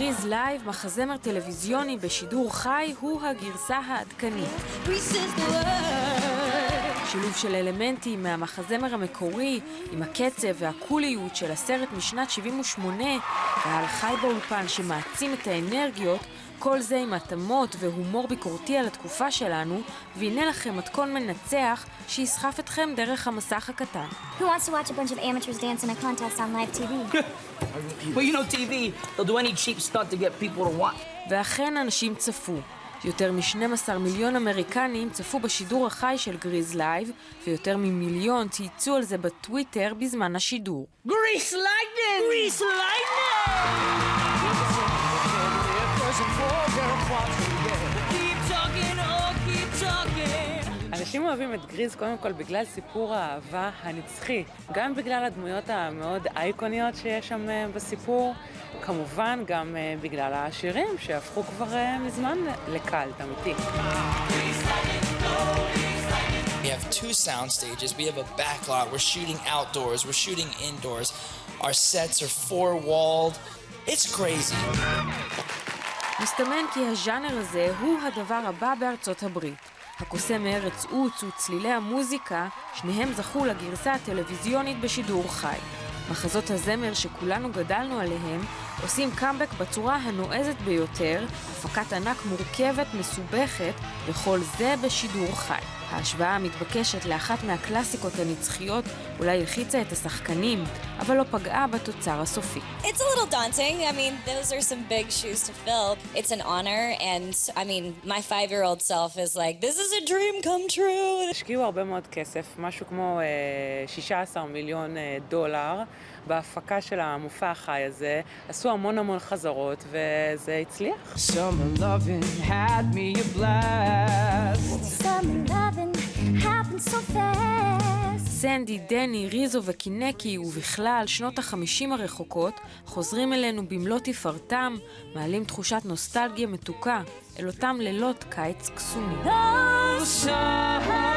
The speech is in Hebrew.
גריז לייב, מחזמר טלוויזיוני בשידור חי, הוא הגרסה העדכנית. שילוב של אלמנטים מהמחזמר המקורי, עם הקצב והקוליות של הסרט משנת 78, קהל חי באולפן שמעצים את האנרגיות, כל זה עם התאמות והומור ביקורתי על התקופה שלנו, והנה לכם מתכון מנצח שיסחף אתכם דרך המסך הקטן. Who wants to watch a bunch of amateurs dance in a contest on live TV? Well, you know TV, they'll do any cheap stunt to get people to watch. ואכן אנשים צפו. יותר מ-12 מיליון אמריקנים צפו בשידור החי של גריז לייב, ויותר ממיליון צייצו על זה בטוויטר בזמן השידור. Grease lightning! Grease lightning! אנשים אוהבים את גריז קודם כל בגלל סיפור האהבה הנצחי, גם בגלל הדמויות המאוד אייקוניות שיש שם בסיפור, כמובן גם בגלל השירים שהפכו כבר מזמן לקלט אמיתי. We have two sound stages. We have a backlot. We're shooting outdoors. We're shooting indoors. Our sets are four-walled. It's crazy. מסתמן כי הז'אנר הזה הוא הדבר הבא בארצות הברית. הקוסם מארץ עוץ וצלילי המוזיקה, שניהם זכו לגרסה הטלוויזיונית בשידור חי. מחזות הזמר שכולנו גדלנו עליהם עושים קאמבק בצורה הנועזת ביותר, הפקת ענק מורכבת, מסובכת, וכל זה בשידור חי. ההשוואה המתבקשת לאחת מהקלאסיקות הנצחיות אולי הלחיצה את השחקנים, אבל לא פגעה בתוצר הסופי. It's a little daunting. I mean, those are some big shoes to fill. It's an honor, and I mean, my 5-year-old self is like, this is a dream come true. השקיעו הרבה מאוד כסף, משהו כמו 16 מיליון דולר בהפקה של המופע החי הזה, עשו המון חזרות וזה הצליח. Summer loving had me a blast. Summer loving happened so fast. סנדי, דני, ריזו וקינקי ובכלל שנות ה-50 הרחוקות חוזרים אלינו במלוא תפארתם, מעלים תחושת נוסטלגיה מתוקה אל אותם לילות קיץ קסומים. Oh, summer